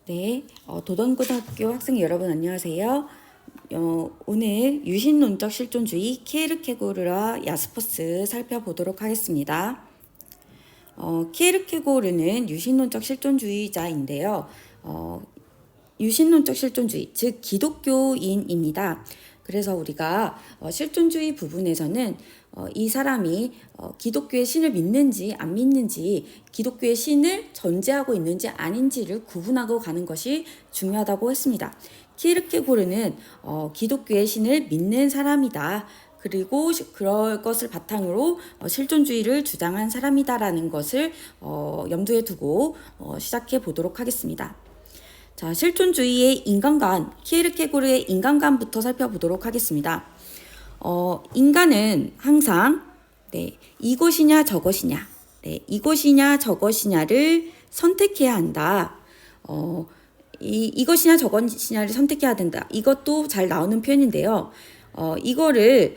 네, 도don고등학교 학생 여러분 안녕하세요. 오늘 유신론적 실존주의 키에르케고르와 야스퍼스 살펴보도록 하겠습니다. 키에르케고르는 유신론적 실존주의자인데요. 유신론적 실존주의, 즉 기독교인입니다. 그래서 우리가 실존주의 부분에서는 이 사람이 기독교의 신을 믿는지 안 믿는지, 기독교의 신을 전제하고 있는지 아닌지를 구분하고 가는 것이 중요하다고 했습니다. 키르케고르는 기독교의 신을 믿는 사람이다. 그리고 그럴 것을 바탕으로 실존주의를 주장한 사람이다라는 것을 염두에 두고 시작해 보도록 하겠습니다. 자, 실존주의의 인간관, 키에르케고르의 인간관부터 살펴보도록 하겠습니다. 인간은 항상 이것이냐 저것이냐, 이것이냐 저것이냐를 선택해야 한다. 이것이냐 저것이냐를 선택해야 된다. 이것도 잘 나오는 표현인데요. 이거를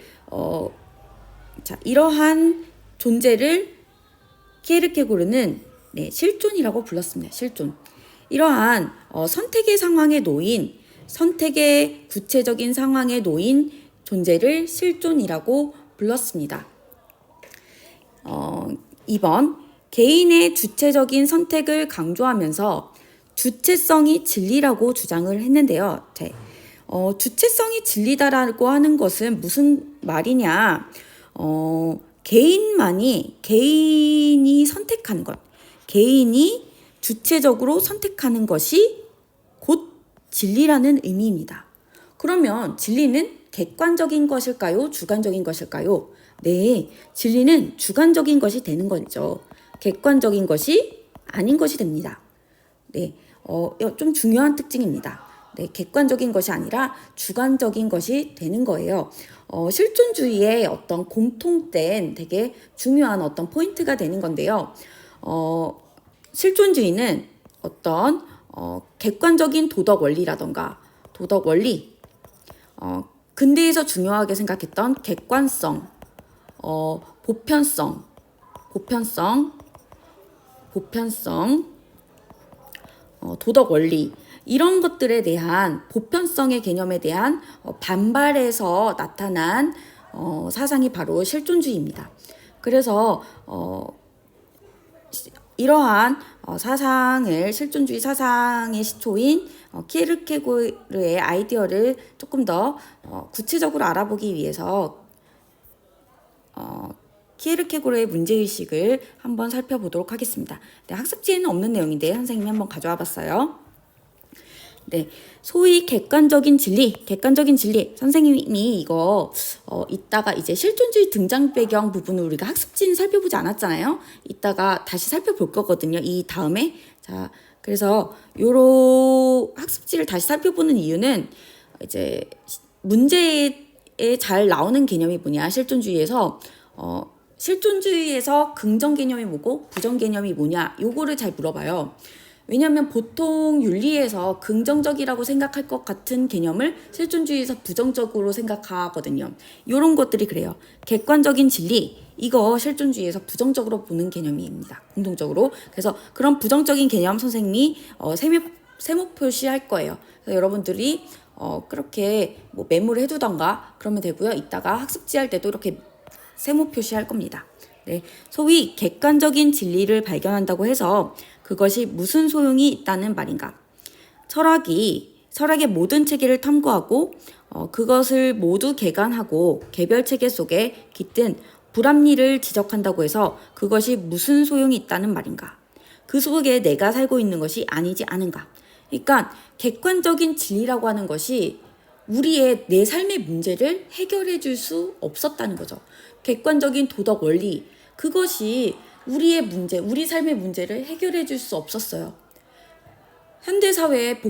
이러한 존재를 키에르케고르는 실존이라고 불렀습니다. 실존. 이러한 선택의 상황에 놓인, 선택의 구체적인 상황에 놓인 존재를 실존이라고 불렀습니다. 2번, 개인의 주체적인 선택을 강조하면서 주체성이 진리라고 주장을 했는데요. 주체성이 진리다라고 하는 것은 무슨 말이냐? 개인이 선택하는 것, 개인이 주체적으로 선택하는 것이 곧 진리라는 의미입니다. 그러면 진리는 객관적인 것일까요? 주관적인 것일까요? 네, 진리는 주관적인 것이 되는 거죠. 객관적인 것이 아닌 것이 됩니다. 네, 좀 중요한 특징입니다. 네, 객관적인 것이 아니라 주관적인 것이 되는 거예요. 실존주의의 어떤 공통된 되게 중요한 어떤 포인트가 되는 건데요. 실존주의는 어떤 객관적인 도덕 원리라던가 도덕 원리, 근대에서 중요하게 생각했던 객관성, 보편성, 도덕 원리, 이런 것들에 대한 보편성의 개념에 대한 반발에서 나타난 사상이 바로 실존주의입니다. 그래서 이러한 실존주의 사상의 시초인 키에르케고르의 아이디어를 조금 더 구체적으로 알아보기 위해서 키에르케고르의 문제의식을 한번 살펴보도록 하겠습니다. 네, 학습지에는 없는 내용인데 선생님이 한번 가져와 봤어요. 네, 소위 객관적인 진리. 선생님이 이거 이따가 이제 실존주의 등장 배경 부분을 우리가 학습지는 살펴보지 않았잖아요. 이따가 다시 살펴볼 거거든요. 이 다음에. 자, 그래서 요런 학습지를 다시 살펴보는 이유는 이제 문제에 잘 나오는 개념이 뭐냐, 실존주의에서 실존주의에서 긍정 개념이 뭐고 부정 개념이 뭐냐, 요거를 잘 물어봐요. 왜냐하면 보통 윤리에서 긍정적이라고 생각할 것 같은 개념을 실존주의에서 부정적으로 생각하거든요. 이런 것들이 그래요. 객관적인 진리, 이거 실존주의에서 부정적으로 보는 개념입니다. 공통적으로. 그래서 그런 부정적인 개념 선생님이 세모 표시할 거예요. 그래서 여러분들이 그렇게 뭐 메모를 해두던가 그러면 되고요. 이따가 학습지 할 때도 이렇게 세모 표시할 겁니다. 네, 소위 객관적인 진리를 발견한다고 해서 그것이 무슨 소용이 있다는 말인가? 철학의 모든 체계를 탐구하고 그것을 모두 개관하고 개별 체계 속에 깃든 불합리를 지적한다고 해서 그것이 무슨 소용이 있다는 말인가? 그 속에 내가 살고 있는 것이 아니지 않은가? 그러니까 객관적인 진리라고 하는 것이 내 삶의 문제를 해결해 줄 수 없었다는 거죠. 객관적인 도덕 원리, 그것이 우리 삶의 문제를 해결해 줄 수 없었어요. 현대사회에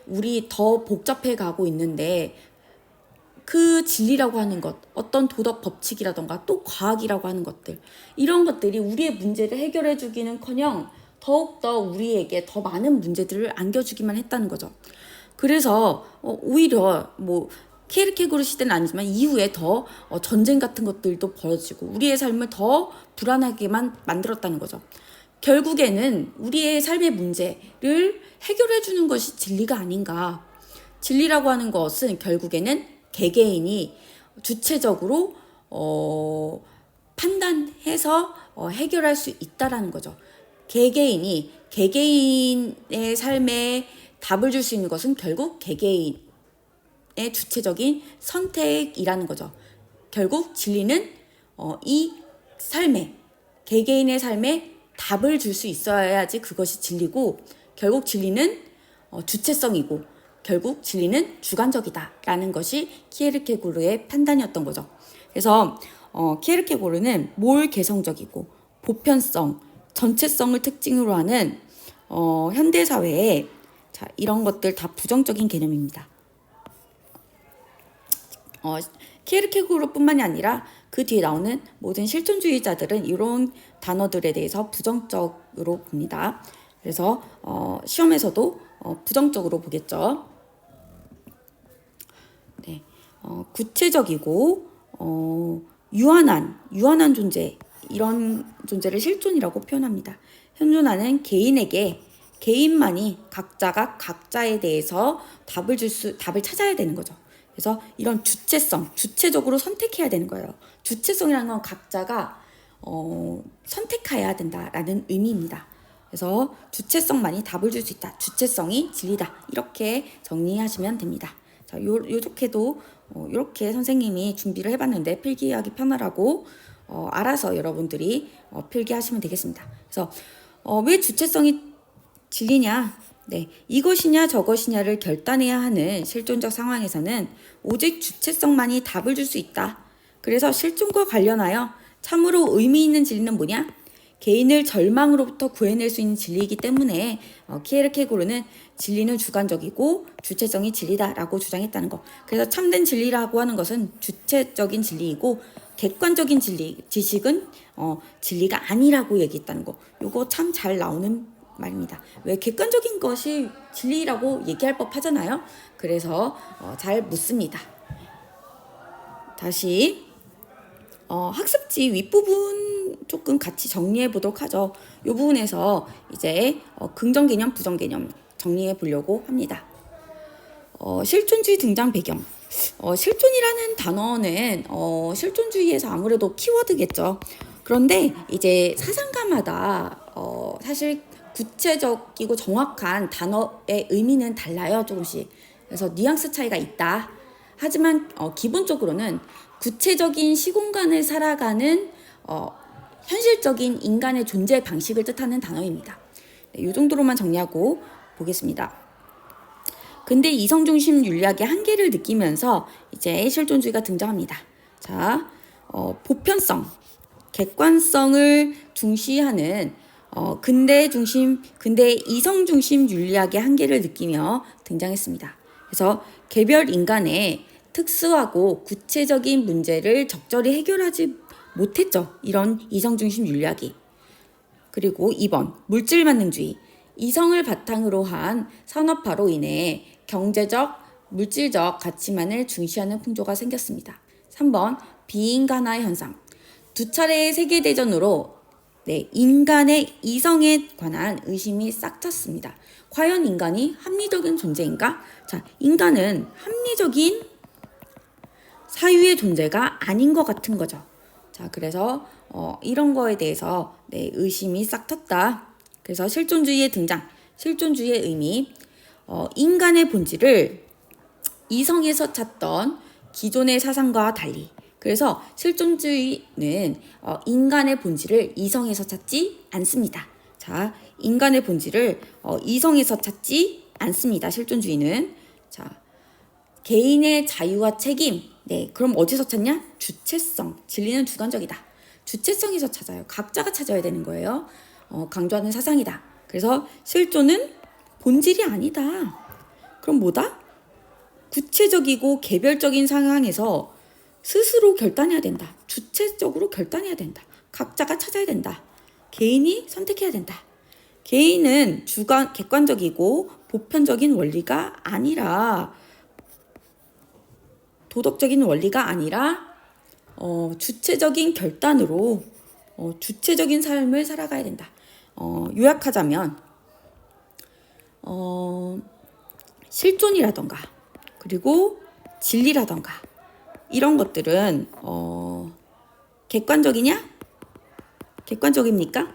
우리 더 복잡해 가고 있는데 그 진리라고 하는 것, 어떤 도덕 법칙이라던가 또 과학이라고 하는 것들, 이런 것들이 우리의 문제를 해결해 주기는커녕 더욱더 우리에게 더 많은 문제들을 안겨주기만 했다는 거죠. 그래서 오히려 키에르케고르 시대는 아니지만 이후에 더 전쟁 같은 것들도 벌어지고 우리의 삶을 더 불안하게만 만들었다는 거죠. 결국에는 우리의 삶의 문제를 해결해 주는 것이 진리가 아닌가. 진리라고 하는 것은 결국에는 개개인이 주체적으로 판단해서 해결할 수 있다라는 거죠. 개개인이 개개인의 삶에 답을 줄 수 있는 것은 결국 개개인의 주체적인 선택이라는 거죠. 결국 진리는 이 삶에 개개인의 삶에 답을 줄 수 있어야지 그것이 진리고, 결국 진리는 주체성이고, 결국 진리는 주관적이다라는 것이 키에르케고르의 판단이었던 거죠. 그래서 키에르케고르는 몰개성적이고 보편성, 전체성을 특징으로 하는 현대 사회에 이런 것들 다 부정적인 개념입니다. 키에르케고르뿐만이 아니라 그 뒤에 나오는 모든 실존주의자들은 이런 단어들에 대해서 부정적으로 봅니다. 그래서 시험에서도 부정적으로 보겠죠. 네, 구체적이고 유한한 존재, 이런 존재를 실존이라고 표현합니다. 현존하는 개인에게 개인만이 각자가 각자에 대해서 답을 찾아야 되는 거죠. 그래서 이런 주체성, 주체적으로 선택해야 되는 거예요. 주체성이라는 건 각자가 선택해야 된다라는 의미입니다. 그래서 주체성만이 답을 줄 수 있다. 주체성이 진리다. 이렇게 정리하시면 됩니다. 자, 이렇게 선생님이 준비를 해봤는데 필기하기 편하라고 알아서 여러분들이 필기하시면 되겠습니다. 그래서 왜 주체성이 진리냐? 네, 이것이냐 저것이냐를 결단해야 하는 실존적 상황에서는 오직 주체성만이 답을 줄 수 있다. 그래서 실존과 관련하여 참으로 의미 있는 진리는 뭐냐? 개인을 절망으로부터 구해낼 수 있는 진리이기 때문에 키에르케고르는 진리는 주관적이고 주체성이 진리다라고 주장했다는 거. 그래서 참된 진리라고 하는 것은 주체적인 진리이고 객관적인 지식은 진리가 아니라고 얘기했다는 거. 요거 참 잘 나오는 말입니다. 왜 객관적인 것이 진리라고 얘기할 법 하잖아요. 그래서 잘 묻습니다. 다시 학습지 윗부분 조금 같이 정리해 보도록 하죠. 이 부분에서 이제 긍정 개념, 부정 개념 정리해 보려고 합니다. 실존주의 등장 배경. 실존이라는 단어는 실존주의에서 아무래도 키워드겠죠. 그런데 이제 사상가마다 사실 구체적이고 정확한 단어의 의미는 달라요, 조금씩. 그래서 뉘앙스 차이가 있다. 하지만 기본적으로는 구체적인 시공간을 살아가는 현실적인 인간의 존재 방식을 뜻하는 단어입니다. 네, 이 정도로만 정리하고 보겠습니다. 근데 이성중심 윤리학의 한계를 느끼면서 이제 실존주의가 등장합니다. 자, 보편성, 객관성을 중시하는 근대 이성중심 윤리학의 한계를 느끼며 등장했습니다. 그래서 개별 인간의 특수하고 구체적인 문제를 적절히 해결하지 못했죠. 이런 이성중심 윤리학이. 그리고 2번, 물질만능주의. 이성을 바탕으로 한 산업화로 인해 경제적, 물질적 가치만을 중시하는 풍조가 생겼습니다. 3번, 비인간화 현상. 두 차례의 세계대전으로 인간의 이성에 관한 의심이 싹 텄습니다. 과연 인간이 합리적인 존재인가? 자, 인간은 합리적인 사유의 존재가 아닌 것 같은 거죠. 자, 그래서 이런 거에 대해서 의심이 싹 텄다. 그래서 실존주의의 등장, 실존주의의 의미, 인간의 본질을 이성에서 찾던 기존의 사상과 달리, 그래서 실존주의는 인간의 본질을 이성에서 찾지 않습니다. 자, 인간의 본질을 이성에서 찾지 않습니다. 실존주의는. 자, 개인의 자유와 책임. 네, 그럼 어디서 찾냐? 주체성. 진리는 주관적이다. 주체성에서 찾아요. 각자가 찾아야 되는 거예요. 강조하는 사상이다. 그래서 실존은 본질이 아니다. 그럼 뭐다? 구체적이고 개별적인 상황에서 스스로 결단해야 된다. 주체적으로 결단해야 된다. 각자가 찾아야 된다. 개인이 선택해야 된다. 개인은 객관적이고 보편적인 원리가 아니라, 도덕적인 원리가 아니라 주체적인 결단으로 주체적인 삶을 살아가야 된다. 요약하자면 실존이라던가 그리고 진리라던가 이런 것들은 객관적이냐? 객관적입니까?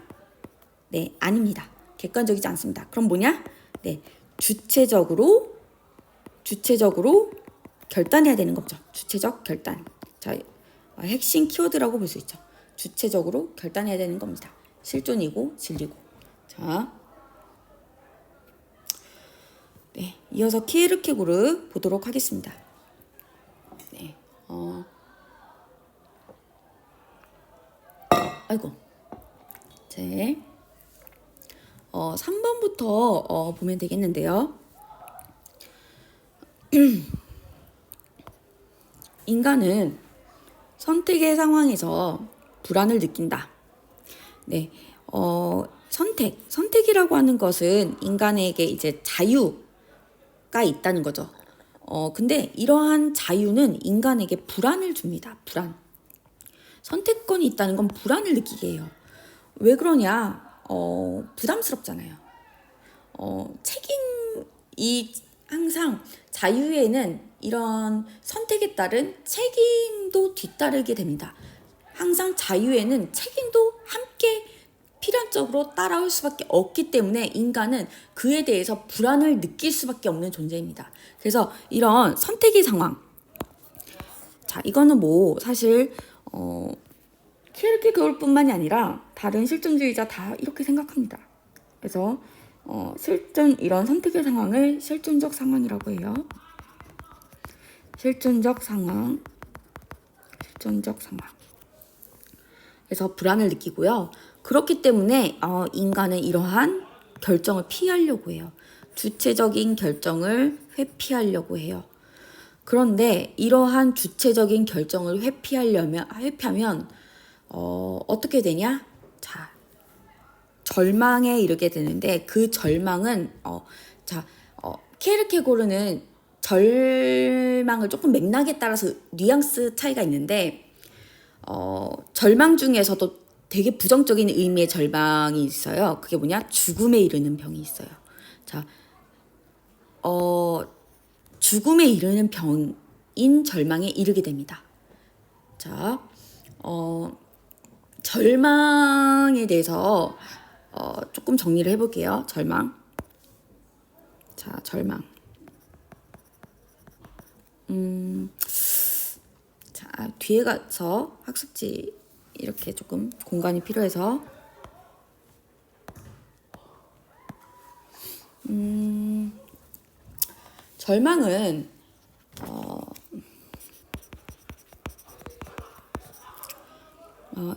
네, 아닙니다. 객관적이지 않습니다. 그럼 뭐냐? 네, 주체적으로 결단해야 되는 거죠. 주체적 결단. 자, 핵심 키워드라고 볼 수 있죠. 주체적으로 결단해야 되는 겁니다. 실존이고 진리고. 자, 네, 이어서 키에르케고르 보도록 하겠습니다. 네, 아이고, 제 3번부터 보면 되겠는데요. 인간은 선택의 상황에서 불안을 느낀다. 네, 선택이라고 하는 것은 인간에게 이제 자유가 있다는 거죠. 근데 이러한 자유는 인간에게 불안을 줍니다. 불안. 선택권이 있다는 건 불안을 느끼게 해요. 왜 그러냐? 부담스럽잖아요. 책임이 항상 자유에는 이런 선택에 따른 책임도 뒤따르게 됩니다. 항상 자유에는 책임도 함께 필연적으로 따라올 수밖에 없기 때문에 인간은 그에 대해서 불안을 느낄 수밖에 없는 존재입니다. 그래서 이런 선택의 상황, 자, 이거는 뭐 사실 키에르케고르뿐만이 아니라 다른 실존주의자 다 이렇게 생각합니다. 그래서 이런 선택의 상황을 실존적 상황이라고 해요. 실존적 상황. 그래서 불안을 느끼고요. 그렇기 때문에 인간은 이러한 결정을 피하려고 해요. 주체적인 결정을 회피하려고 해요. 그런데 이러한 주체적인 결정을 회피하면 어떻게 되냐? 자, 절망에 이르게 되는데 그 절망은 키에르케고르는 절망을 조금 맥락에 따라서 뉘앙스 차이가 있는데 절망 중에서도 되게 부정적인 의미의 절망이 있어요. 그게 뭐냐? 죽음에 이르는 병이 있어요. 자, 죽음에 이르는 병인 절망에 이르게 됩니다. 자, 절망에 대해서 조금 정리를 해볼게요. 절망. 자, 절망. 자, 뒤에 가서 학습지 이렇게 조금 공간이 필요해서 절망은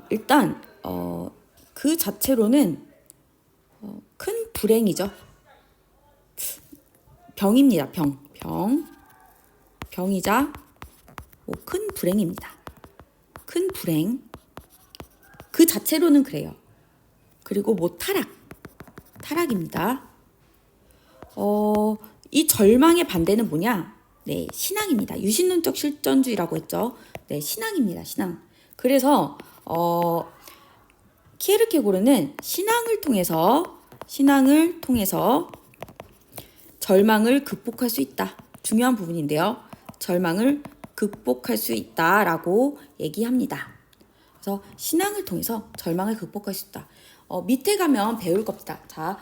일단 그 자체로는 큰 불행이죠. 병입니다. 병이자 뭐 큰 불행입니다. 큰 불행. 그 자체로는 그래요. 그리고 뭐 타락입니다. 이 절망의 반대는 뭐냐? 네, 신앙입니다. 유신론적 실존주의라고 했죠. 네, 신앙입니다. 신앙. 그래서 키에르케고르는 신앙을 통해서 절망을 극복할 수 있다. 중요한 부분인데요. 절망을 극복할 수 있다라고 얘기합니다. 그래서 신앙을 통해서 절망을 극복할 수 있다. 밑에 가면 배울 겁니다. 자,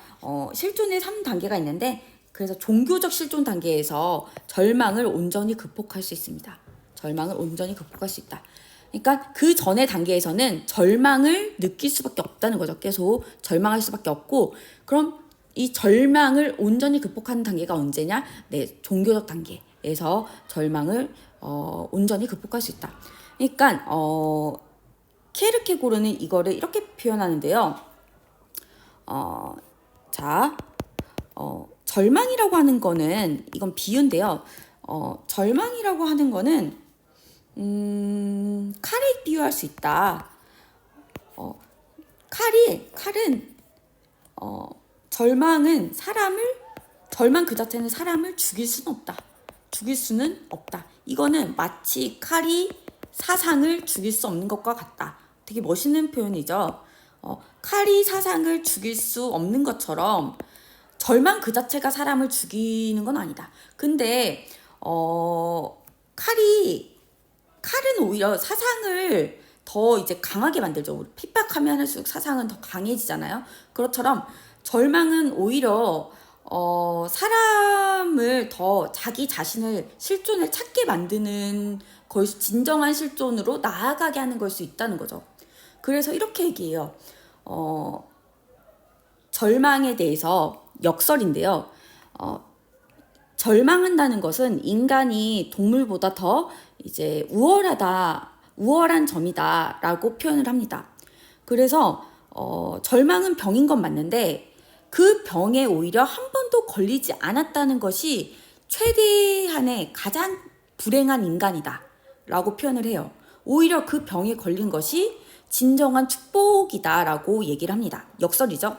실존의 3단계가 있는데 그래서 종교적 실존 단계에서 절망을 온전히 극복할 수 있습니다. 절망을 온전히 극복할 수 있다. 그러니까 그 전의 단계에서는 절망을 느낄 수밖에 없다는 거죠. 계속 절망할 수밖에 없고, 그럼 이 절망을 온전히 극복하는 단계가 언제냐? 네, 종교적 단계에서 절망을 온전히 극복할 수 있다. 그러니까 키에르케고르는 이거를 이렇게 표현하는데요. 절망이라고 하는 거는 이건 비유인데요. 절망이라고 하는 거는 칼에 비유할 수 있다. 칼은 절망 그 자체는 사람을 죽일 수는 없다. 이거는 마치 칼이 사상을 죽일 수 없는 것과 같다. 되게 멋있는 표현이죠. 칼이 사상을 죽일 수 없는 것처럼 절망 그 자체가 사람을 죽이는 건 아니다. 근데 칼은 오히려 사상을 더 이제 강하게 만들죠. 핍박하면 할수록 사상은 더 강해지잖아요. 그것처럼 절망은 오히려 사람을 더 자기 자신을 실존을 찾게 만드는 걸 진정한 실존으로 나아가게 하는 걸 수 있다는 거죠. 그래서 이렇게 얘기해요. 절망에 대해서 역설인데요. 절망한다는 것은 인간이 동물보다 더 이제 우월한 점이다라고 표현을 합니다. 그래서 절망은 병인 건 맞는데 그 병에 오히려 한 번도 걸리지 않았다는 것이 최대한의 가장 불행한 인간이다라고 표현을 해요. 오히려 그 병에 걸린 것이 진정한 축복이다라고 얘기를 합니다. 역설이죠.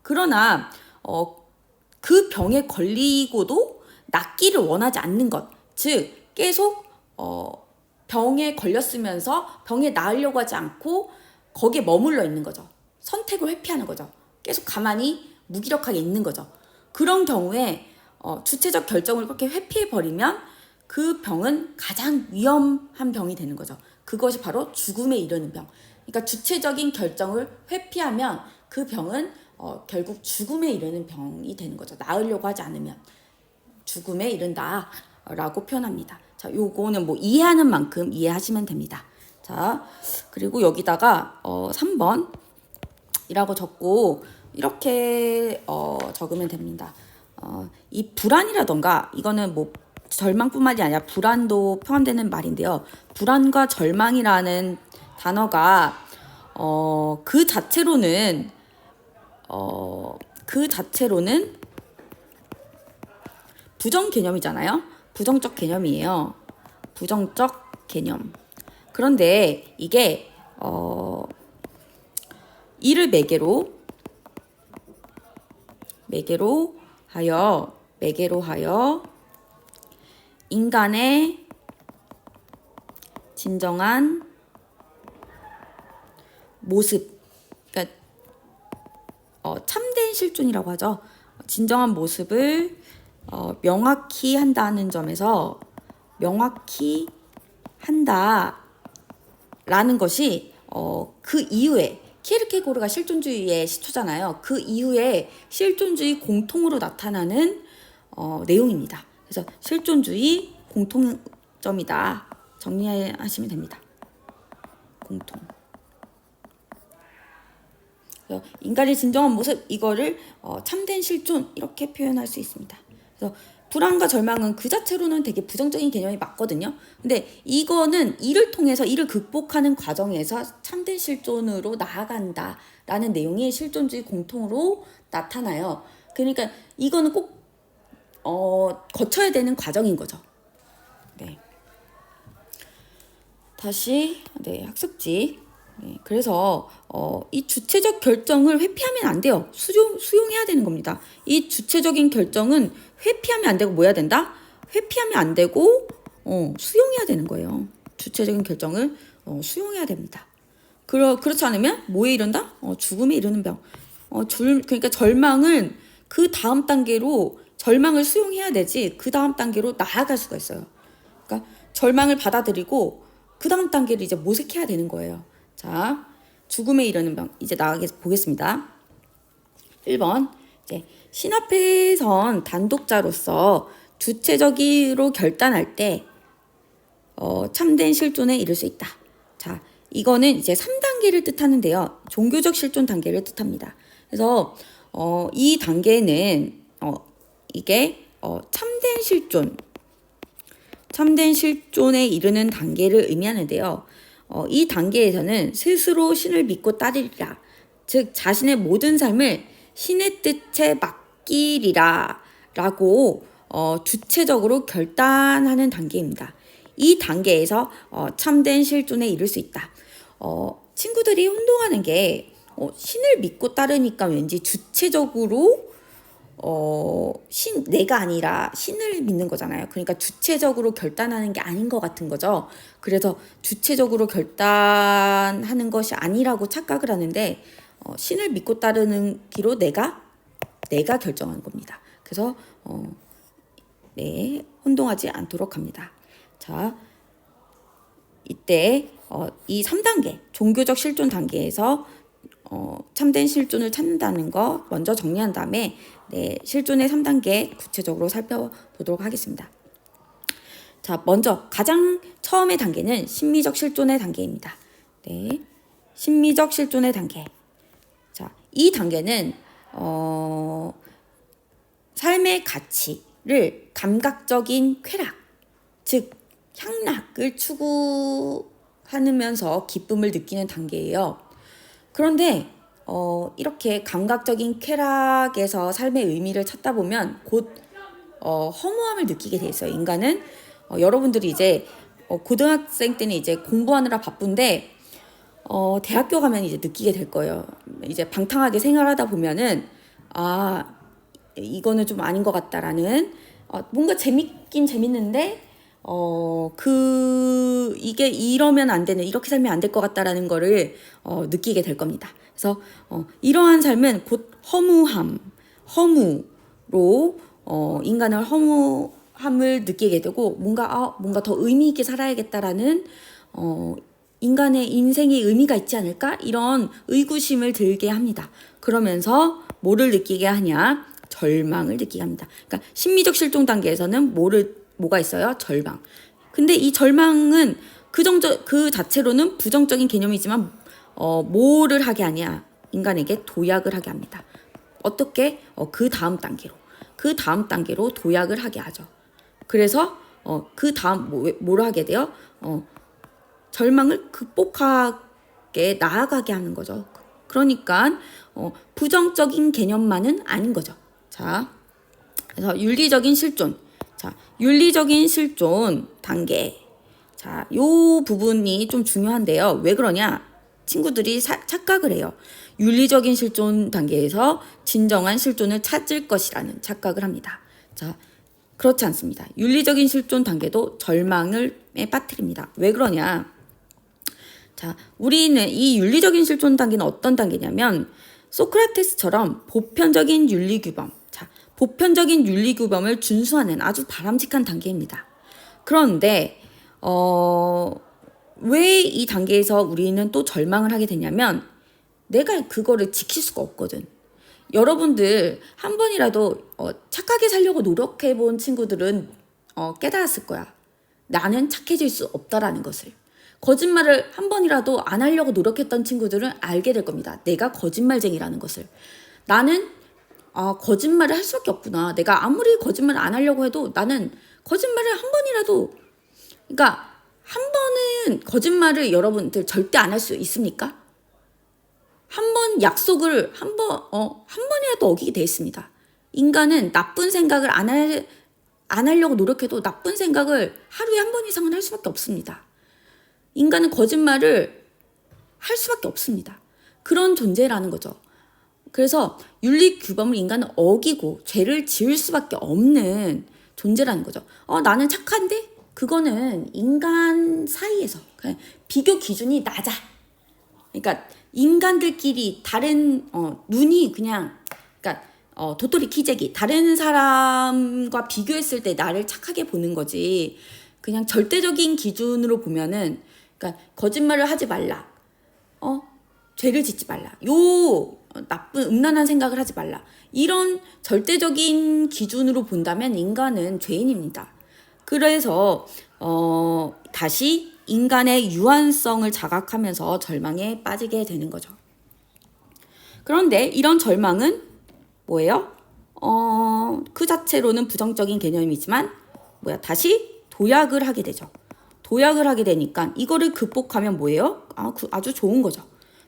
그러나 그 병에 걸리고도 낫기를 원하지 않는 것, 즉 계속 병에 걸렸으면서 병에 나으려고 하지 않고 거기에 머물러 있는 거죠. 선택을 회피하는 거죠. 계속 가만히 무기력하게 있는 거죠. 그런 경우에 주체적 결정을 그렇게 회피해버리면 그 병은 가장 위험한 병이 되는 거죠. 그것이 바로 죽음에 이르는 병. 그러니까 주체적인 결정을 회피하면 그 병은 결국 죽음에 이르는 병이 되는 거죠. 나으려고 하지 않으면 죽음에 이른다라고 표현합니다. 자, 요거는 뭐 이해하는 만큼 이해하시면 됩니다. 자, 그리고 여기다가 3번이라고 적고 이렇게 적으면 됩니다. 이 불안이라던가 이거는 뭐 절망뿐만이 아니라 불안도 포함되는 말인데요. 불안과 절망이라는 단어가 그 자체로는 부정 개념이잖아요. 부정적 개념이에요. 부정적 개념. 그런데 이게 이를 매개로 하여 인간의 진정한 모습, 그러니까 참된 실존이라고 하죠. 진정한 모습을 명확히 한다는 점에서 명확히 한다라는 것이 그 이후에 키에르케고르가 실존주의의 시초잖아요. 그 이후에 실존주의 공통으로 나타나는 내용입니다. 그래서 실존주의 공통점이다. 정리하시면 됩니다. 공통. 인간의 진정한 모습, 이거를 참된 실존 이렇게 표현할 수 있습니다. 그래서 불안과 절망은 그 자체로는 되게 부정적인 개념이 맞거든요. 근데 이거는 이를 통해서 이를 극복하는 과정에서 참된 실존으로 나아간다라는 내용이 실존주의 공통으로 나타나요. 그러니까 이거는 꼭 거쳐야 되는 과정인 거죠. 네. 다시 학습지. 네, 그래서 이 주체적 결정을 회피하면 안 돼요. 수용해야 되는 겁니다. 이 주체적인 결정은 회피하면 안 되고 뭐 해야 된다? 회피하면 안 되고 수용해야 되는 거예요. 주체적인 결정을 수용해야 됩니다. 그렇지 않으면 뭐에 이른다? 죽음에 이르는 병. 그러니까 절망은 그 다음 단계로 절망을 수용해야 되지 그 다음 단계로 나아갈 수가 있어요. 그러니까 절망을 받아들이고 그 다음 단계를 이제 모색해야 되는 거예요. 자, 죽음에 이르는 병. 이제 나가게 보겠습니다. 1번. 이제 신 앞에 선 단독자로서 주체적으로 결단할 때 참된 실존에 이를 수 있다. 자, 이거는 이제 3단계를 뜻하는데요. 종교적 실존 단계를 뜻합니다. 그래서 이 단계는 이게 참된 실존에 이르는 단계를 의미하는데요. 이 단계에서는 스스로 신을 믿고 따르리라. 즉 자신의 모든 삶을 신의 뜻에 맡기리라 라고 주체적으로 결단하는 단계입니다. 이 단계에서 참된 실존에 이를 수 있다. 친구들이 혼동하는 게 신을 믿고 따르니까 왠지 주체적으로 내가 아니라 신을 믿는 거잖아요. 그러니까 주체적으로 결단하는 게 아닌 것 같은 거죠. 그래서 주체적으로 결단하는 것이 아니라고 착각을 하는데 신을 믿고 따르기로 내가 결정한 겁니다. 그래서 혼동하지 않도록 합니다. 자, 이때 이 3단계 종교적 실존 단계에서 참된 실존을 찾는다는 거 먼저 정리한 다음에 실존의 3단계 구체적으로 살펴보도록 하겠습니다. 자, 먼저 가장 처음의 단계는 심미적 실존의 단계입니다. 심미적 실존의 단계. 자, 이 단계는 삶의 가치를 감각적인 쾌락, 즉 향락을 추구하면서 기쁨을 느끼는 단계예요. 그런데 이렇게 감각적인 쾌락에서 삶의 의미를 찾다 보면 곧 허무함을 느끼게 돼 있어요. 인간은 여러분들이 이제 고등학생 때는 이제 공부하느라 바쁜데 대학교 가면 이제 느끼게 될 거예요. 이제 방탕하게 생활하다 보면은 이거는 좀 아닌 것 같다라는 뭔가 재밌긴 재밌는데 이게 이러면 안 되는, 이렇게 살면 안 될 것 같다라는 거를 느끼게 될 겁니다. 그래서 이러한 삶은 곧 허무로 인간을 허무함을 느끼게 되고 뭔가 더 의미 있게 살아야겠다라는 인간의 인생에 의미가 있지 않을까? 이런 의구심을 들게 합니다. 그러면서 뭐를 느끼게 하냐? 절망을 느끼게 합니다. 그러니까 심미적 실존 단계에서는 뭐가 있어요? 절망. 근데 이 절망은 그 자체로는 부정적인 개념이지만 뭐를 하게 하냐? 인간에게 도약을 하게 합니다. 어떻게? 그 다음 단계로 도약을 하게 하죠. 그래서 그 다음 뭐를 하게 돼요? 절망을 극복하게 나아가게 하는 거죠. 그러니까 부정적인 개념만은 아닌 거죠. 자, 그래서 윤리적인 실존 단계. 자, 요 부분이 좀 중요한데요. 왜 그러냐? 친구들이 착각을 해요. 윤리적인 실존 단계에서 진정한 실존을 찾을 것이라는 착각을 합니다. 자, 그렇지 않습니다. 윤리적인 실존 단계도 절망에 빠뜨립니다. 왜 그러냐? 자, 우리는 이 윤리적인 실존 단계는 어떤 단계냐면 소크라테스처럼 보편적인 윤리 규범을 준수하는 아주 바람직한 단계입니다. 그런데 왜 이 단계에서 우리는 또 절망을 하게 되냐면 내가 그거를 지킬 수가 없거든. 여러분들 한 번이라도 착하게 살려고 노력해 본 친구들은 깨달았을 거야. 나는 착해질 수 없다라는 것을. 거짓말을 한 번이라도 안 하려고 노력했던 친구들은 알게 될 겁니다. 내가 거짓말쟁이라는 것을. 나는 거짓말을 할 수밖에 없구나. 내가 아무리 거짓말을 안 하려고 해도 나는 거짓말을 한 번이라도, 그러니까 한 번은 거짓말을 여러분들 절대 안 할 수 있습니까? 한 번 약속을 한 번이라도 어기게 돼 있습니다. 인간은 나쁜 생각을 안 하려고 노력해도 나쁜 생각을 하루에 한 번 이상은 할 수밖에 없습니다. 인간은 거짓말을 할 수밖에 없습니다. 그런 존재라는 거죠. 그래서 윤리 규범을 인간은 어기고 죄를 지을 수밖에 없는 존재라는 거죠. 나는 착한데? 그거는 인간 사이에서 비교 기준이 낮아. 그러니까 인간들끼리 다른 눈이 그냥, 그러니까 도토리 키재기, 다른 사람과 비교했을 때 나를 착하게 보는 거지. 그냥 절대적인 기준으로 보면은, 그러니까 거짓말을 하지 말라, 죄를 짓지 말라, 나쁜 음란한 생각을 하지 말라, 이런 절대적인 기준으로 본다면 인간은 죄인입니다. 그래서 다시 인간의 유한성을 자각하면서 절망에 빠지게 되는 거죠. 그런데 이런 절망은 뭐예요? 그 자체로는 부정적인 개념이지만 다시 도약을 하게 되죠. 도약을 하게 되니까 이거를 극복하면 뭐예요? 아주 좋은 거죠.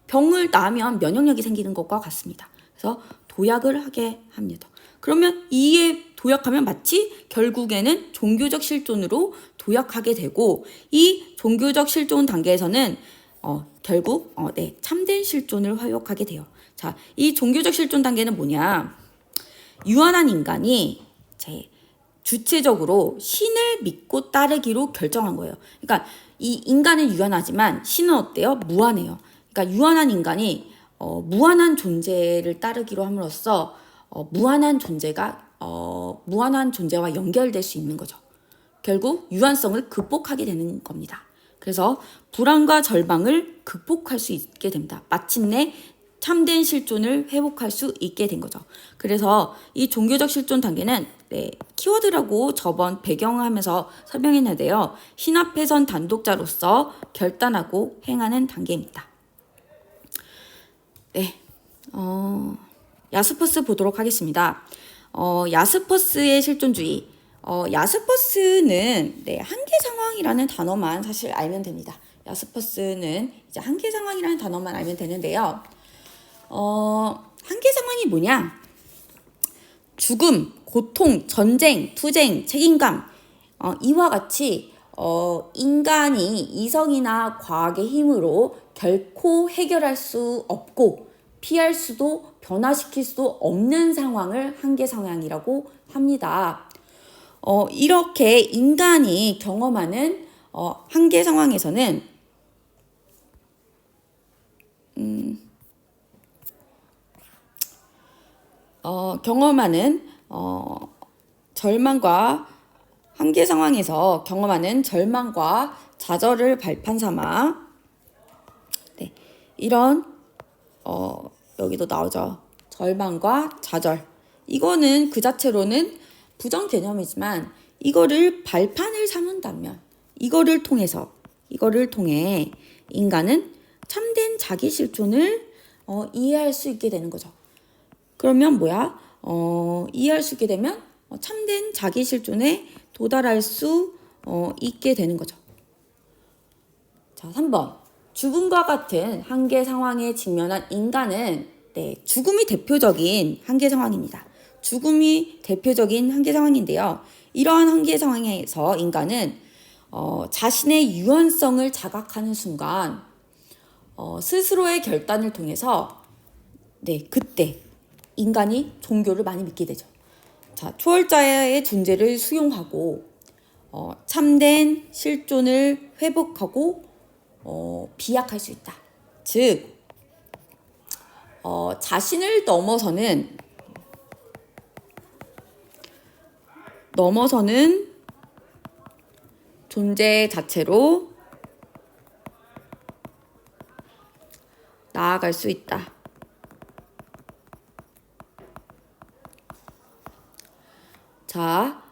병을 나으면 면역력이 생기는 것과 같습니다. 그래서 도약을 하게 합니다. 그러면 이에 도약하면 마치 결국에는 종교적 실존으로 도약하게 되고, 이 종교적 실존 단계에서는 결국 참된 실존을 화역하게 돼요. 자, 이 종교적 실존 단계는 뭐냐? 유한한 인간이 주체적으로 신을 믿고 따르기로 결정한 거예요. 그러니까 이 인간은 유한하지만 신은 어때요? 무한해요. 그러니까 유한한 인간이 무한한 존재를 따르기로 함으로써 무한한 존재와 연결될 수 있는 거죠. 결국 유한성을 극복하게 되는 겁니다. 그래서 불안과 절망을 극복할 수 있게 됩니다. 마침내 참된 실존을 회복할 수 있게 된 거죠. 그래서 이 종교적 실존 단계는 키워드라고 저번 배경하면서 설명했는데요. 신 앞에 선 단독자로서 결단하고 행하는 단계입니다. 야스퍼스 보도록 하겠습니다. 야스퍼스의 실존주의. 야스퍼스는 한계 상황이라는 단어만 사실 알면 됩니다. 야스퍼스는 이제 한계 상황이라는 단어만 알면 되는데요. 한계 상황이 뭐냐? 죽음, 고통, 전쟁, 투쟁, 책임감. 이와 같이 인간이 이성이나 과학의 힘으로 결코 해결할 수 없고 피할 수도 변화시킬 수도 없는 상황을 한계 상황이라고 합니다. 이렇게 인간이 경험하는 한계 상황에서는 경험하는 절망과 한계 상황에서 경험하는 절망과 좌절을 발판 삼아 이런 여기도 나오죠. 절망과 좌절. 이거는 그 자체로는 부정 개념이지만 이거를 발판을 삼는다면 이거를 통해 인간은 참된 자기 실존을 이해할 수 있게 되는 거죠. 그러면 뭐야? 이해할 수 있게 되면 참된 자기 실존에 도달할 수 있게 되는 거죠. 자, 3번. 죽음과 같은 한계 상황에 직면한 인간은 죽음이 대표적인 한계 상황입니다. 죽음이 대표적인 한계 상황인데요. 이러한 한계 상황에서 인간은 자신의 유한성을 자각하는 순간 스스로의 결단을 통해서 그때 인간이 종교를 많이 믿게 되죠. 자, 초월자의 존재를 수용하고 참된 실존을 회복하고 비약할 수 있다. 즉 자신을 넘어서는 존재 자체로 나아갈 수 있다. 자,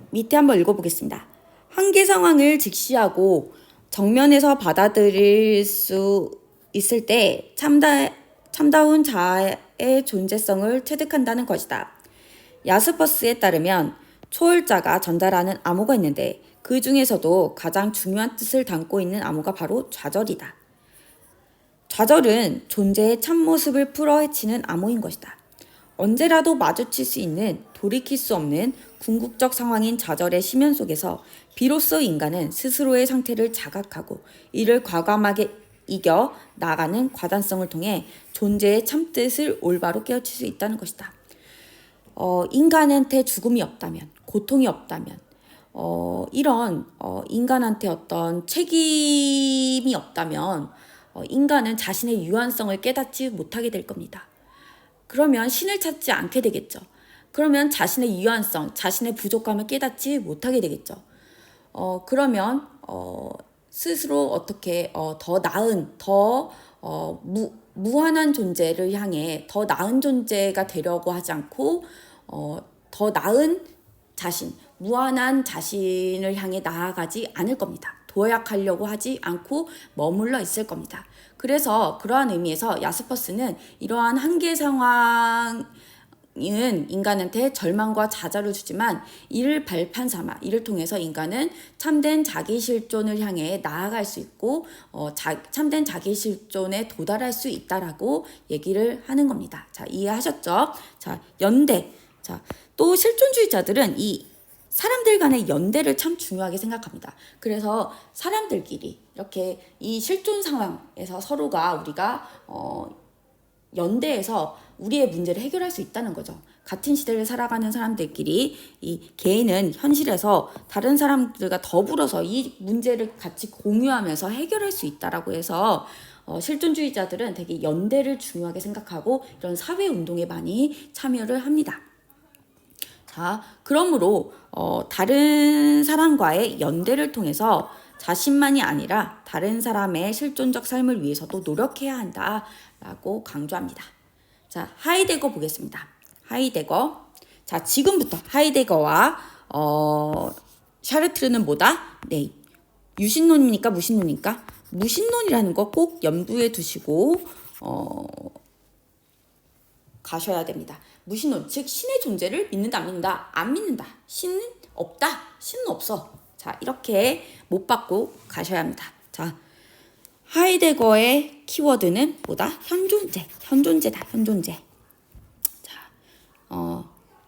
밑에 한번 읽어보겠습니다. 한계 상황을 직시하고 정면에서 받아들일 수 있을 때 참다운 자아의 존재성을 체득한다는 것이다. 야스퍼스에 따르면 초월자가 전달하는 암호가 있는데 그 중에서도 가장 중요한 뜻을 담고 있는 암호가 바로 좌절이다. 좌절은 존재의 참모습을 풀어헤치는 암호인 것이다. 언제라도 마주칠 수 있는 돌이킬 수 없는 궁극적 상황인 좌절의 심연 속에서 비로소 인간은 스스로의 상태를 자각하고 이를 과감하게 이겨 나가는 과단성을 통해 존재의 참뜻을 올바로 깨우칠 수 있다는 것이다. 인간한테 죽음이 없다면, 고통이 없다면, 이런 인간한테 어떤 책임이 없다면 인간은 자신의 유한성을 깨닫지 못하게 될 겁니다. 그러면 신을 찾지 않게 되겠죠. 그러면 자신의 유한성, 자신의 부족함을 깨닫지 못하게 되겠죠. 그러면 스스로 어떻게 더 나은, 무한한 존재를 향해 더 나은 존재가 되려고 하지 않고 더 나은 자신, 무한한 자신을 향해 나아가지 않을 겁니다. 도약하려고 하지 않고 머물러 있을 겁니다. 그래서 그러한 의미에서 야스퍼스는 이러한 한계 상황은 인간한테 절망과 좌절을 주지만 이를 발판 삼아 이를 통해서 인간은 참된 자기 실존을 향해 나아갈 수 있고 참된 자기 실존에 도달할 수 있다라고 얘기를 하는 겁니다. 자, 이해하셨죠? 자, 연대. 자, 또 실존주의자들은 이 사람들 간의 연대를 참 중요하게 생각합니다. 그래서 사람들끼리 이렇게 이 실존 상황에서 우리가 연대해서 우리의 문제를 해결할 수 있다는 거죠. 같은 시대를 살아가는 사람들끼리 이 개인은 현실에서 다른 사람들과 더불어서 이 문제를 같이 공유하면서 해결할 수 있다라고 해서 실존주의자들은 되게 연대를 중요하게 생각하고 이런 사회운동에 많이 참여를 합니다. 자, 그러므로 다른 사람과의 연대를 통해서 자신만이 아니라 다른 사람의 실존적 삶을 위해서도 노력해야 한다라고 강조합니다. 자, 하이데거 보겠습니다. 하이데거. 자, 지금부터 하이데거와 샤르트르는 뭐다? 네, 유신론입니까? 무신론입니까? 무신론이라는 거 꼭 염두에 두시고 가셔야 됩니다. 무신론, 즉 신의 존재를 믿는다, 안 믿는다? 안 믿는다. 신은 없다. 신은 없어. 자, 이렇게 못 받고 가셔야 합니다. 자, 하이데거의 키워드는 뭐다? 현존재. 현존재다. 현존재. 자,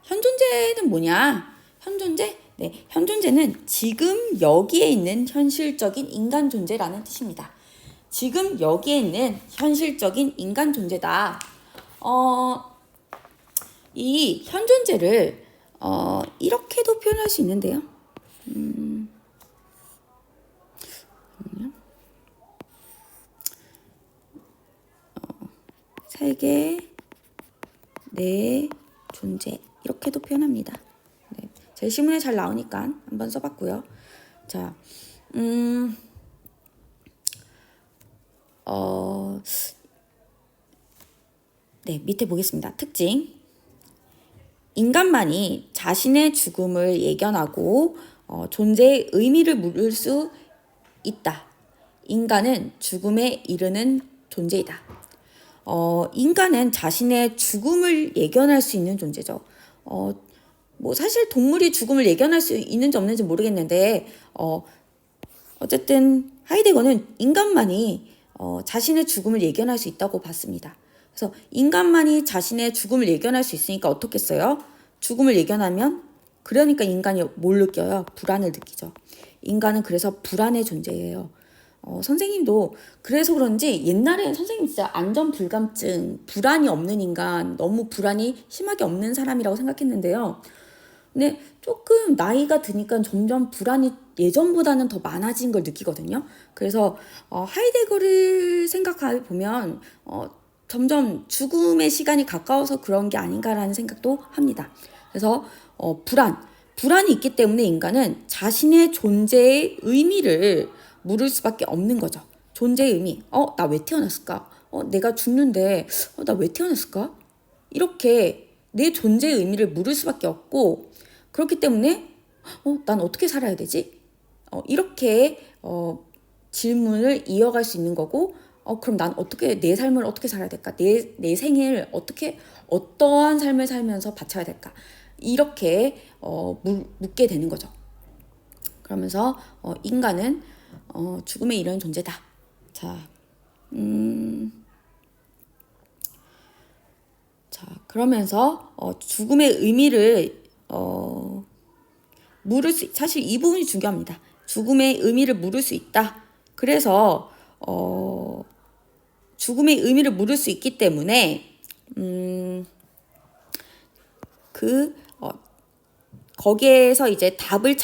현존재는 뭐냐? 현존재? 네, 현존재는 지금 여기에 있는 현실적인 인간 존재라는 뜻입니다. 지금 여기에 있는 현실적인 인간 존재다. 이 현존재를 이렇게도 표현할 수 있는데요. 세계 내 존재 이렇게도 표현합니다. 네, 제 시문에 잘 나오니까 한번 써봤고요. 자, 네, 밑에 보겠습니다. 특징. 인간만이 자신의 죽음을 예견하고 존재의 의미를 물을 수 있다. 인간은 죽음에 이르는 존재이다. 인간은 자신의 죽음을 예견할 수 있는 존재죠. 뭐 사실 동물이 죽음을 예견할 수 있는지 없는지 모르겠는데 어쨌든 하이데거는 인간만이 자신의 죽음을 예견할 수 있다고 봤습니다. 그래서 인간만이 자신의 죽음을 예견할 수 있으니까 어떻겠어요? 죽음을 예견하면 그러니까 인간이 뭘 느껴요? 불안을 느끼죠. 인간은 그래서 불안의 존재예요. 선생님도 그래서 그런지 옛날에 선생님 진짜 안전불감증, 불안이 없는 인간, 너무 불안이 심하게 없는 사람이라고 생각했는데요. 근데 조금 나이가 드니까 점점 불안이 예전보다는 더 많아진 걸 느끼거든요. 그래서 하이데거를 생각해 보면 점점 죽음의 시간이 가까워서 그런 게 아닌가라는 생각도 합니다. 그래서 불안이 있기 때문에 인간은 자신의 존재의 의미를 물을 수밖에 없는 거죠. 존재의 의미. 나 왜 태어났을까? 내가 죽는데 나 왜 태어났을까? 이렇게 내 존재의 의미를 물을 수밖에 없고 그렇기 때문에 난 어떻게 살아야 되지? 이렇게 질문을 이어갈 수 있는 거고 그럼 난 어떻게 내 삶을 어떻게 살아야 될까? 내 생을 어떠한 삶을 살면서 바쳐야 될까? 이렇게 묻게 되는 거죠. 그러면서 인간은 죽음에 이르는 존재다. 자, 그러면서 죽음의 의미를 사실 이 부분이 중요합니다. 죽음의 의미를 물을 수 있다. 그래서 죽음의 의미를 물을 수 있기 때문에 거기에서 이제 답을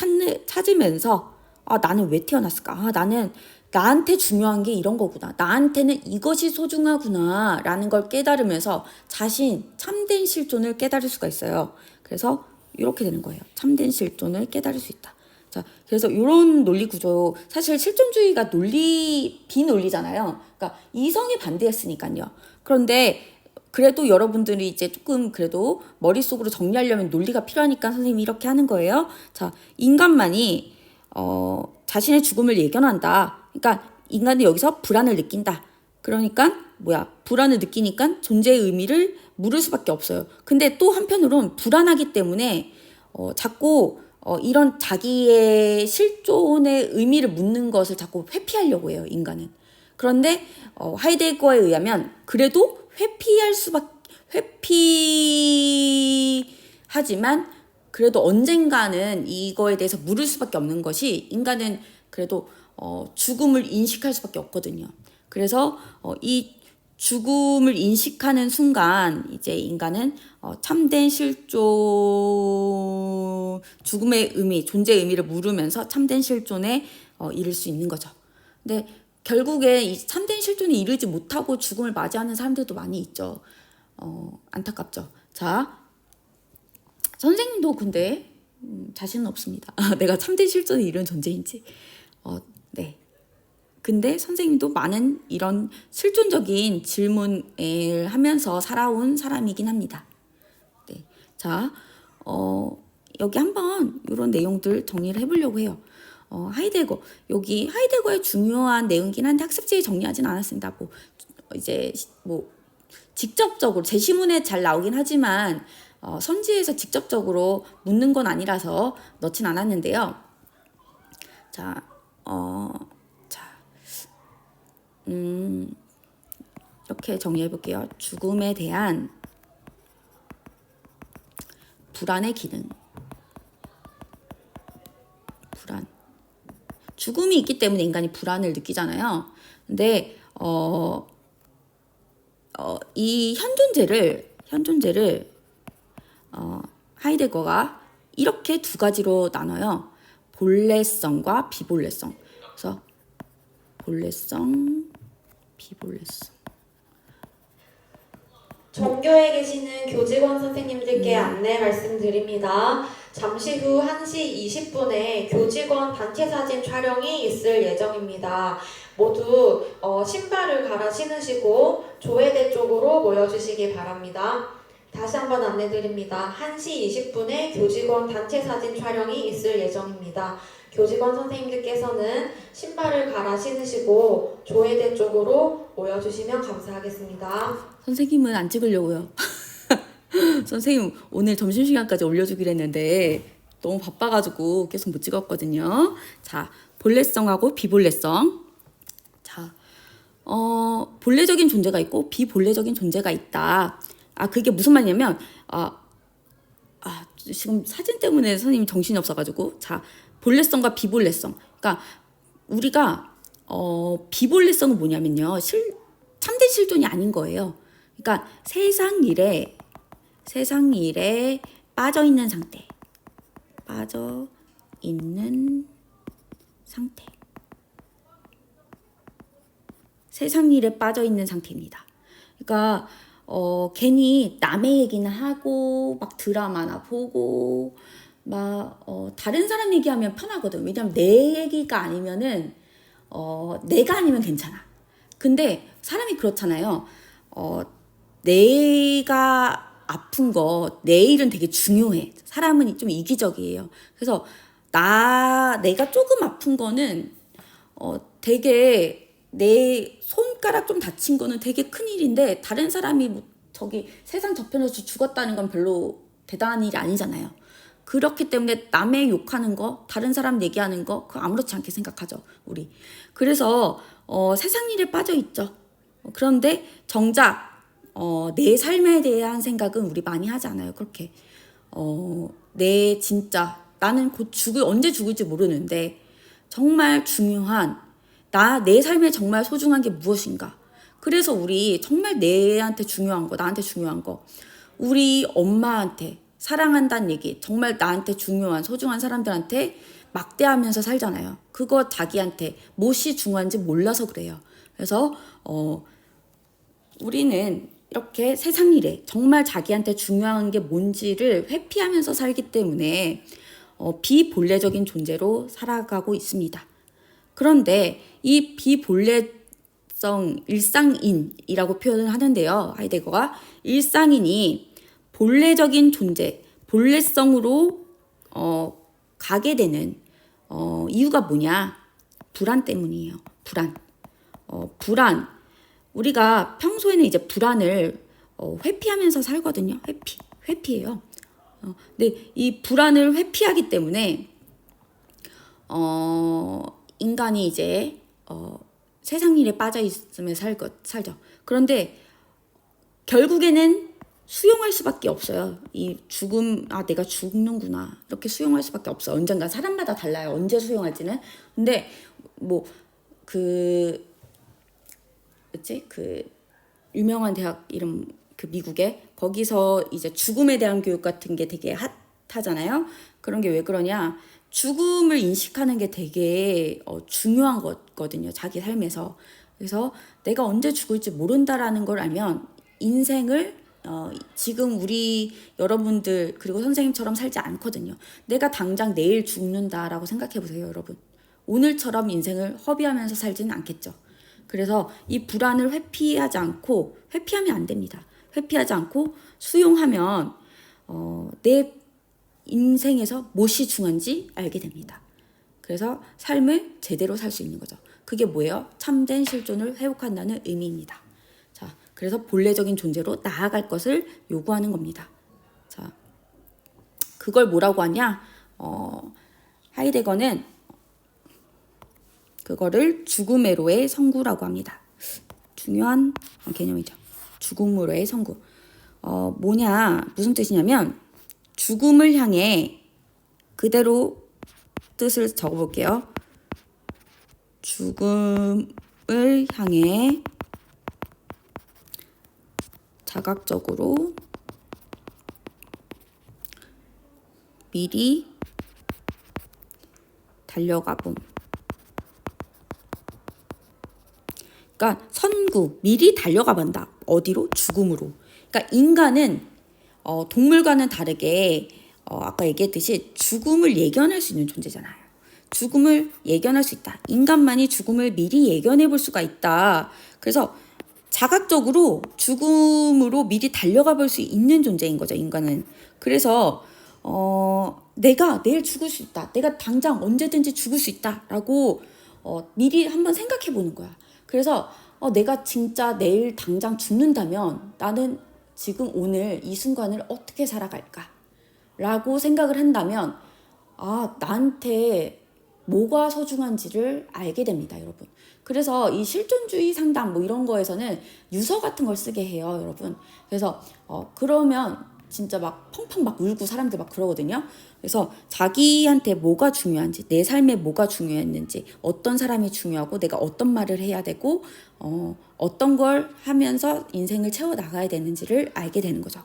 찾으면서 나는 왜 태어났을까? 나는 나한테 중요한 게 이런 거구나. 나한테는 이것이 소중하구나 라는 걸 깨달으면서 참된 실존을 깨달을 수가 있어요. 그래서 이렇게 되는 거예요. 참된 실존을 깨달을 수 있다. 자, 그래서 이런 논리 구조, 사실 실존주의가 비논리잖아요. 그러니까 이성에 반대했으니까요. 그런데 그래도 여러분들이 이제 조금 그래도 머릿속으로 정리하려면 논리가 필요하니까 선생님이 이렇게 하는 거예요. 자, 인간만이 자신의 죽음을 예견한다. 그러니까 인간은 여기서 불안을 느낀다. 그러니까 불안을 느끼니까 존재의 의미를 물을 수밖에 없어요. 근데 또 한편으론 불안하기 때문에 자꾸 이런 자기의 실존의 의미를 묻는 것을 자꾸 회피하려고 해요, 인간은. 그런데 하이데거에 의하면 그래도 회피하지만 그래도 언젠가는 이거에 대해서 물을 수밖에 없는 것이 인간은 그래도 죽음을 인식할 수밖에 없거든요. 그래서 이 죽음을 인식하는 순간 이제 인간은 참된 실존, 죽음의 의미, 존재의 의미를 물으면서 참된 실존에 이를 수 있는 거죠. 근데 결국에 이 참된 실존에 이르지 못하고 죽음을 맞이하는 사람들도 많이 있죠. 안타깝죠. 자, 선생님도 근데 자신은 없습니다. 내가 참된 실존에 이른 존재인지. 네. 근데 선생님도 많은 이런 실존적인 질문을 하면서 살아온 사람이긴 합니다. 네. 자, 여기 한번 이런 내용들 정리를 해보려고 해요. 하이데거. 여기 하이데거의 중요한 내용이긴 한데 학습지에 정리하진 않았습니다. 직접적으로 제시문에 잘 나오긴 하지만 선지에서 직접적으로 묻는 건 아니라서 넣진 않았는데요. 자, 이렇게 정리해 볼게요. 죽음에 대한 불안의 기능. 불안. 죽음이 있기 때문에 인간이 불안을 느끼잖아요. 근데 이 현존재를 하이데거가 이렇게 두 가지로 나눠요. 본래성과 비본래성. 그래서 본래성, 비본래성. 전교에 계시는 교직원 선생님들께 안내 말씀드립니다. 잠시 후 1시 20분에 교직원 단체 사진 촬영이 있을 예정입니다. 모두 신발을 갈아 신으시고 조회대 쪽으로 모여주시기 바랍니다. 다시 한번 안내드립니다. 1시 20분에 교직원 단체 사진 촬영이 있을 예정입니다. 교직원 선생님들께서는 신발을 갈아 신으시고 조회대 쪽으로 모여주시면 감사하겠습니다. 선생님은 안 찍으려고요. 선생님 오늘 점심시간까지 올려주기로 했는데 너무 바빠가지고 계속 못 찍었거든요. 자, 본래성하고 비본래성. 자, 본래적인 존재가 있고 비본래적인 존재가 있다. 그게 무슨 말이냐면 지금 사진 때문에 선생님 정신이 없어가지고. 자, 본래성과 비본래성. 그러니까 우리가 비본래성은 뭐냐면요, 참된 실존이 아닌 거예요. 그러니까 세상 일에 빠져 있는 상태. 세상 일에 빠져 있는 상태입니다. 그러니까 괜히 남의 얘기나 하고 막 드라마나 보고 막 다른 사람 얘기하면 편하거든. 왜냐면 내 얘기가 아니면은 내가 아니면 괜찮아. 근데 사람이 그렇잖아요. 내가 아픈 거, 내 일은 되게 중요해. 사람은 좀 이기적이에요. 그래서 내가 조금 아픈 거는 되게, 내 손가락 좀 다친 거는 되게 큰일인데, 다른 사람이 저기 세상 저편에서 죽었다는 건 별로 대단한 일이 아니잖아요. 그렇기 때문에 남의 욕하는 거, 다른 사람 얘기하는 거, 그거 아무렇지 않게 생각하죠, 우리. 그래서 세상 일에 빠져 있죠. 그런데 정작 내 삶에 대한 생각은 우리 많이 하지 않아요. 그렇게 내 진짜 나는 곧 언제 죽을지 모르는데 정말 중요한 내 삶에 정말 소중한 게 무엇인가. 그래서 우리 정말 나한테 중요한 거 우리 엄마한테 사랑한다는 얘기, 정말 나한테 중요한 소중한 사람들한테 막대하면서 살잖아요. 그거 자기한테 무엇이 중요한지 몰라서 그래요. 그래서 우리는 이렇게 세상 일에 정말 자기한테 중요한 게 뭔지를 회피하면서 살기 때문에 비본래적인 존재로 살아가고 있습니다. 그런데 이 비본래성 일상인이라고 표현을 하는데요. 하이데거가 일상인이 본래적인 존재, 본래성으로 가게 되는 이유가 뭐냐? 불안 때문이에요. 불안. 우리가 평소에는 이제 불안을 회피하면서 살거든요. 회피해요. 근데 이 불안을 회피하기 때문에 인간이 이제 세상 일에 빠져 있으면 살죠. 그런데 결국에는 수용할 수밖에 없어요. 이 죽음, 내가 죽는구나, 이렇게 수용할 수밖에 없어. 언젠가 사람마다 달라요. 언제 수용할지는. 근데 그 유명한 대학 이름, 미국에, 거기서 이제 죽음에 대한 교육 같은 게 되게 하잖아요. 그런 게 왜 그러냐? 죽음을 인식하는 게 되게 중요한 거거든요. 자기 삶에서. 그래서 내가 언제 죽을지 모른다라는 걸 알면 인생을 지금 우리 여러분들 그리고 선생님처럼 살지 않거든요. 내가 당장 내일 죽는다라고 생각해 보세요, 여러분. 오늘처럼 인생을 허비하면서 살지는 않겠죠. 그래서 이 불안을 회피하면 안 됩니다. 회피하지 않고 수용하면 내 인생에서 무엇이 중요한지 알게 됩니다. 그래서 삶을 제대로 살 수 있는 거죠. 그게 뭐예요? 참된 실존을 회복한다는 의미입니다. 자, 그래서 본래적인 존재로 나아갈 것을 요구하는 겁니다. 자, 그걸 뭐라고 하냐? 하이데거는 그거를 죽음으로의 선구라고 합니다. 중요한 개념이죠. 죽음으로의 선구. 무슨 뜻이냐면 죽음을 향해 그대로 뜻을 적어볼게요. 죽음을 향해 자각적으로 미리 달려가 봄. 그러니까 선구, 미리 달려가 본다. 어디로? 죽음으로. 그러니까 인간은 동물과는 다르게 아까 얘기했듯이 죽음을 예견할 수 있는 존재잖아요. 죽음을 예견할 수 있다. 인간만이 죽음을 미리 예견해 볼 수가 있다. 그래서 자각적으로 죽음으로 미리 달려가 볼 수 있는 존재인 거죠, 인간은. 그래서 내가 내일 죽을 수 있다. 내가 당장 언제든지 죽을 수 있다라고 미리 한번 생각해 보는 거야. 그래서 내가 진짜 내일 당장 죽는다면 나는 지금 오늘 이 순간을 어떻게 살아갈까? 라고 생각을 한다면 나한테 뭐가 소중한지를 알게 됩니다, 여러분. 그래서 이 실존주의 상담 뭐 이런 거에서는 유서 같은 걸 쓰게 해요, 여러분. 그래서 그러면 진짜 막 펑펑 막 울고 사람들 막 그러거든요. 그래서 자기한테 뭐가 중요한지, 내 삶에 뭐가 중요했는지, 어떤 사람이 중요하고 내가 어떤 말을 해야 되고 어떤 걸 하면서 인생을 채워 나가야 되는지를 알게 되는 거죠.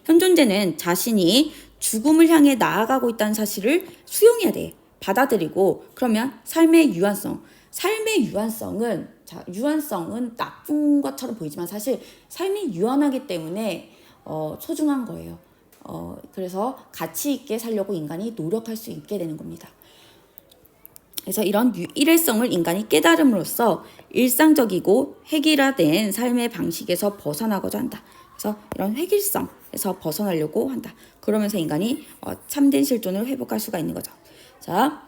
현존재는 자신이 죽음을 향해 나아가고 있다는 사실을 수용해야 돼. 받아들이고 그러면 삶의 유한성은 유한성은 나쁜 것처럼 보이지만 사실 삶이 유한하기 때문에 소중한 거예요. 그래서 가치 있게 살려고 인간이 노력할 수 있게 되는 겁니다. 그래서 이런 일회성을 인간이 깨달음으로써 일상적이고 획일화된 삶의 방식에서 벗어나고자 한다. 그래서 이런 획일성에서 벗어나려고 한다. 그러면서 인간이 참된 실존을 회복할 수가 있는 거죠. 자,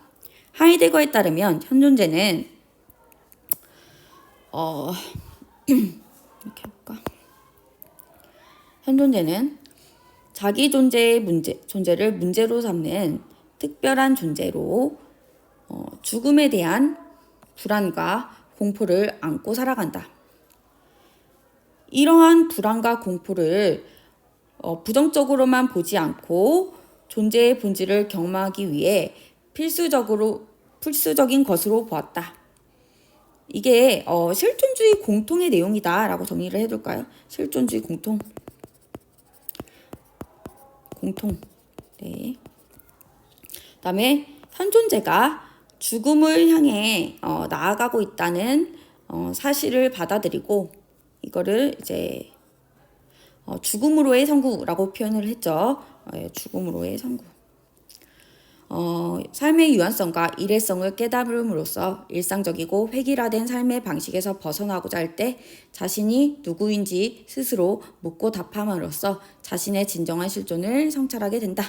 하이데거에 따르면 현존재는 이렇게 해볼까? 현존재는 자기 존재를 문제로 삼는 특별한 존재로 죽음에 대한 불안과 공포를 안고 살아간다. 이러한 불안과 공포를 부정적으로만 보지 않고 존재의 본질을 경험하기 위해 필수적인 것으로 보았다. 이게 실존주의 공통의 내용이다라고 정리를 해둘까요? 실존주의 공통. 네. 그다음에 현존재가 죽음을 향해 나아가고 있다는 사실을 받아들이고 이거를 이제 죽음으로의 선구라고 표현을 했죠. 죽음으로의 선구. 삶의 유한성과 일회성을 깨달음으로써 일상적이고 획일화된 삶의 방식에서 벗어나고자 할 때 자신이 누구인지 스스로 묻고 답함으로써 자신의 진정한 실존을 성찰하게 된다.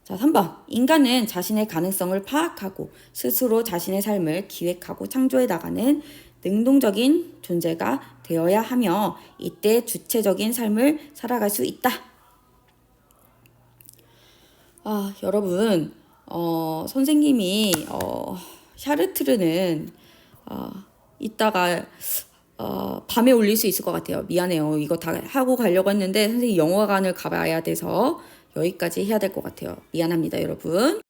자, 3번. 인간은 자신의 가능성을 파악하고 스스로 자신의 삶을 기획하고 창조해 나가는 능동적인 존재가 되어야 하며 이때 주체적인 삶을 살아갈 수 있다. 여러분, 선생님이 샤르트르는 이따가 밤에 올릴 수 있을 것 같아요. 미안해요. 이거 다 하고 가려고 했는데 선생님 영화관을 가봐야 돼서 여기까지 해야 될 것 같아요. 미안합니다, 여러분.